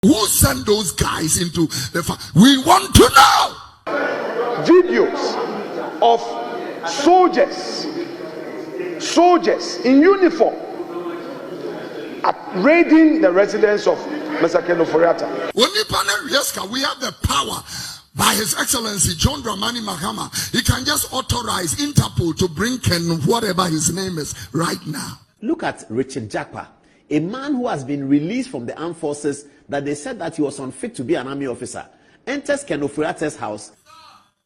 Who sent those guys into the fire? We want to know. Videos of soldiers in uniform raiding the residence of Mr. Ofori Atta. We have the power by His Excellency John Dramani Mahama. He can just authorize Interpol to bring Ken, whatever his name is, right now. Look at Richard Jakpa, a man who has been released from the armed forces that they said that he was unfit to be an army officer. Enters Ken Ofori Atta's house.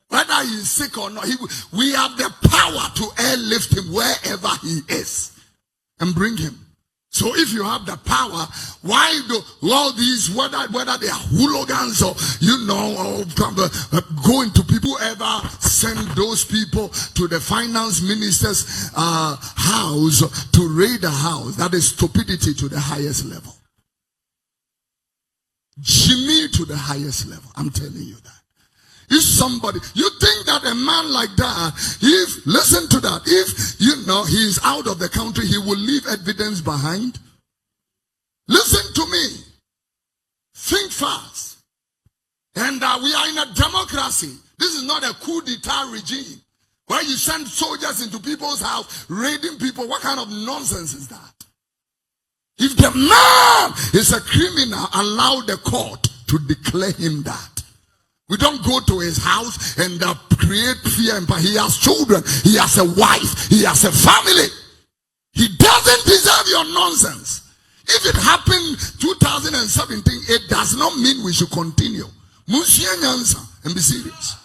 Whether he is sick or not, we have the power to airlift him wherever he is and bring him. So if you have the power, why do all these, whether they are hooligans or, go into people, whoever send those people to the finance minister's house to raid the house? That is stupidity to the highest level. Jimmy to the highest level. I'm telling you that. If somebody, you think that a man like that, listen to that, if he is out of the country, he will leave evidence behind. Listen to me. Think fast. And we are in a democracy. This is not a coup d'etat regime where you send soldiers into people's house, raiding people. What kind of nonsense is that? If the man is a criminal, allow the court to declare him that. We don't go to his house and create fear. But he has children. He has a wife. He has a family. He doesn't deserve your nonsense. If it happened 2017, it does not mean we should continue. Monsieur N0nsense, and be serious.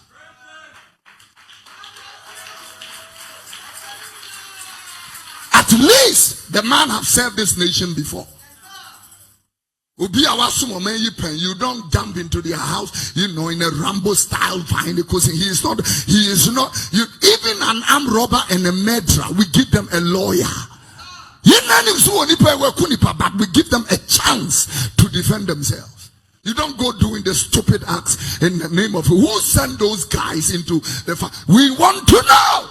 At least the man have served this nation before. You don't jump into their house, in a Rambo style, because he is not, even an armed robber and a murderer, we give them a lawyer. But we give them a chance to defend themselves. You don't go doing the stupid acts in the name of who sent those guys into the fire. We want to know.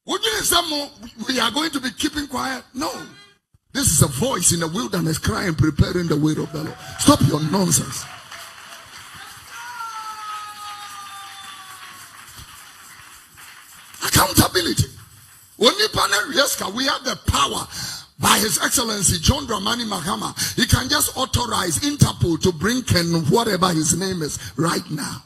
Would you say we are going to be keeping quiet? No. This is a voice in the wilderness crying, preparing the way of the Lord. Stop your nonsense. Accountability. We have the power by His Excellency John Dramani Mahama. He can just authorize Interpol to bring Ken, whatever his name is, right now.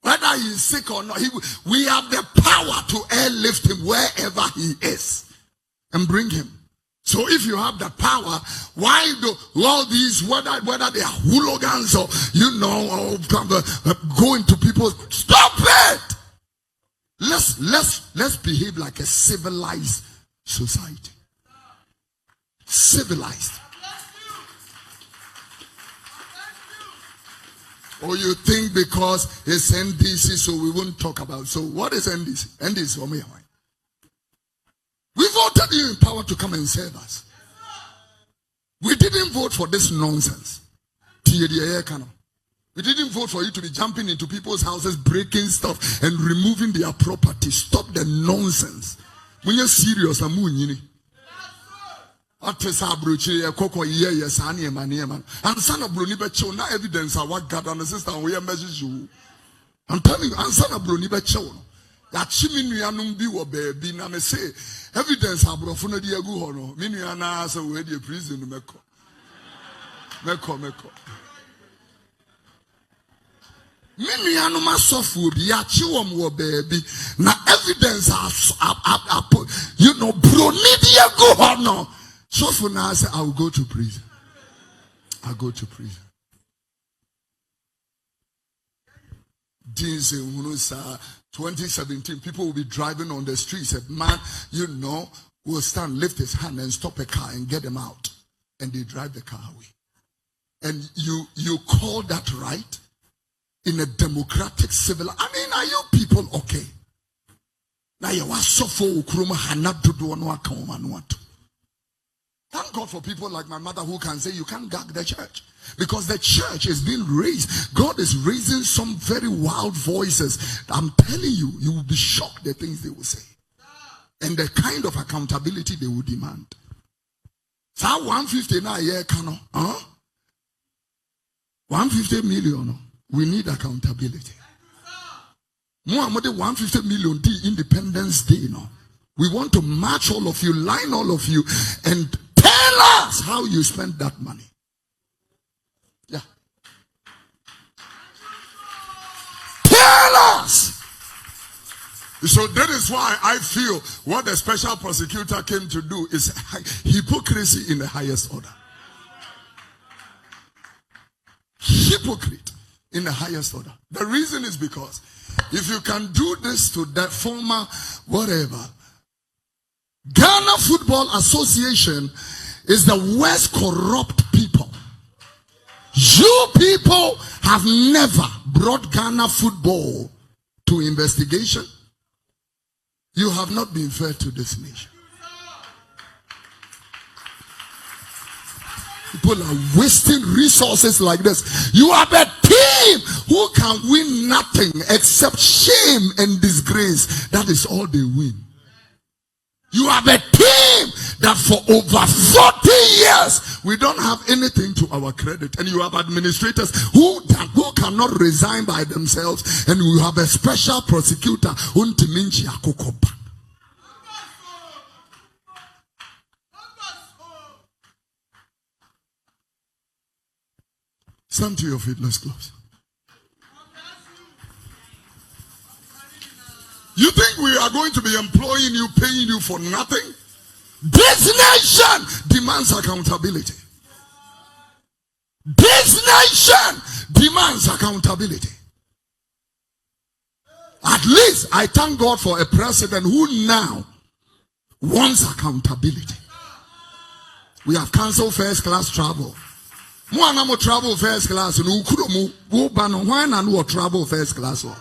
Whether he is sick or not, we have the power to airlift him wherever he is and bring him. So if you have the power, why do all these, whether they are hooligans or, go into people? Stop it! Let's behave like a civilized society. Civilized. Or you think because it's NDC, so we won't talk about. So what is NDC? NDC for me. We voted you in power to come and serve us. We didn't vote for this nonsense. We didn't vote for you to be jumping into people's houses, breaking stuff, and removing their property. Stop the nonsense. When you're serious, I'm moving. I'm telling you, evidence abrofuno di egu ho no minu ana asa we di prison meko minu anu masofu obi a chi wom wo baby na evidence bro ni di egu ho no so for now say I'll go to prison. 2017, people will be driving on the streets. A man, will stand, lift his hand and stop a car and get them out. And they drive the car away. And you call that right? In a democratic civil, are you people okay? Now you are so full. Thank God for people like my mother who can say you can't gag the church. Because the church is being raised. God is raising some very wild voices. I'm telling you, you will be shocked the things they will say. And the kind of accountability they will demand. So 159 year cano, 150 million. We need accountability. More 150 million Independence Day. We want to match all of you, line all of you, and tell us how you spend that money. Yeah. Tell us. So that is why I feel what the special prosecutor came to do is hypocrisy in the highest order. Hypocrite in the highest order. The reason is because if you can do this to that former whatever, Ghana Football Association is the worst corrupt people. You people have never brought Ghana football to investigation. You have not been fair to this nation. People are wasting resources like this. You are a team who can win nothing except shame and disgrace. That is all they win. You are a team that for over 40 years we don't have anything to our credit, and you have administrators who cannot resign by themselves, and you have a special prosecutor. Stand to your feet, let's close. You think we are going to be employing you, paying you for nothing? This nation demands accountability. This nation demands accountability. At least I thank God for a president who now wants accountability. We have cancelled first class travel. Mo travel first class no kuromu wo ba no hwan na no travel first class o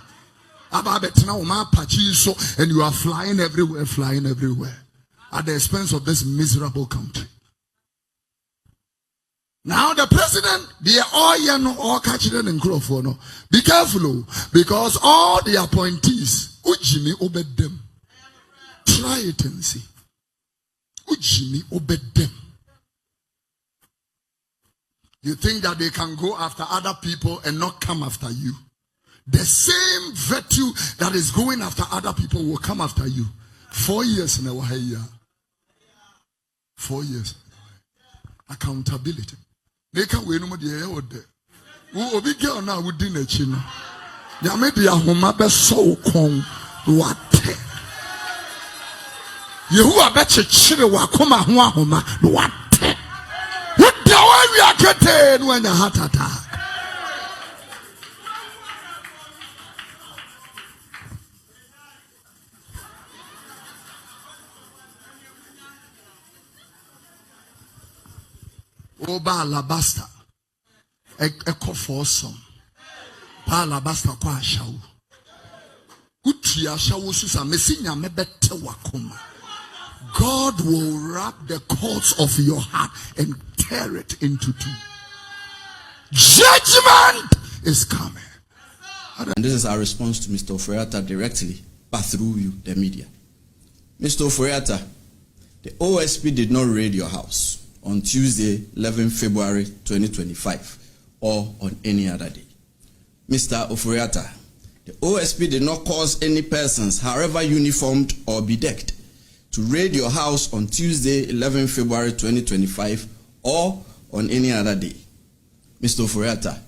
aba betina o ma pachi so, and you are flying everywhere at the expense of this miserable country. Now the president, they all catching in Crawford, no. Be careful, because all the appointees, Ujimi obeyed them. Try it and see. Ujimi obeyed them. You think that they can go after other people and not come after you? The same virtue that is going after other people will come after you. 4 years in a while. 4 years. Accountability. They can wait no more there. Who be girl now with dinner chino. Yamedia homa be so kong what. Yehu abeche chire wakoma homa what. What the way we are getting when a heart attack. Oba alabasta, eko fossom. Ba alabasta kwa ashawu. Utri ashawu susa mesinya mebete wakoma. God will wrap the cords of your heart and tear it into two. Judgment is coming. And this is our response to Mr. Ofori directly, but through you, the media. Mr. Ofori, the OSP did not raid your house on Tuesday, 11 February 2025, or on any other day. Mr. Ofori, the OSP did not cause any persons, however uniformed or bedecked, to raid your house on Tuesday, 11 February 2025, or on any other day. Mr. Ofori,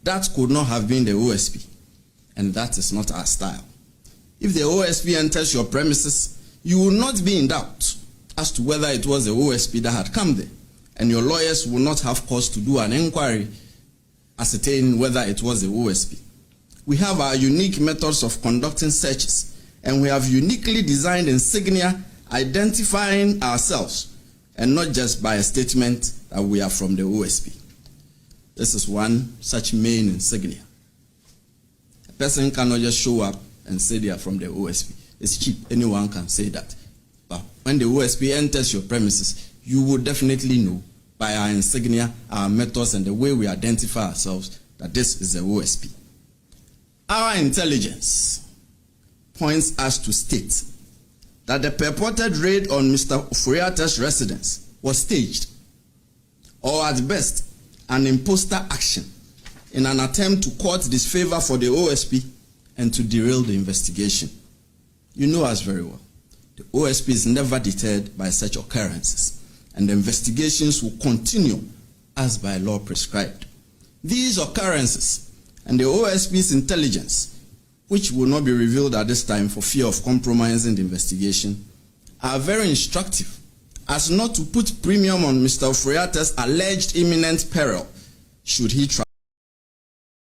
that could not have been the OSP, and that is not our style. If the OSP enters your premises, you will not be in doubt as to whether it was the OSP that had come there, and your lawyers will not have cause to do an inquiry ascertaining whether it was the OSP. We have our unique methods of conducting searches, and we have uniquely designed insignia identifying ourselves, and not just by a statement that we are from the OSP. This is one such main insignia. A person cannot just show up and say they are from the OSP. It's cheap, anyone can say that. But when the OSP enters your premises, you will definitely know by our insignia, our methods, and the way we identify ourselves that this is the OSP. Our intelligence points us to state that the purported raid on Mr. Ofori's residence was staged, or at best, an imposter action in an attempt to court disfavor for the OSP and to derail the investigation. You know us very well. The OSP is never deterred by such occurrences, and the investigations will continue as by law prescribed. These occurrences and the OSP's intelligence, which will not be revealed at this time for fear of compromising the investigation, are very instructive as not to put premium on Mr. Oforiatta's alleged imminent peril should he try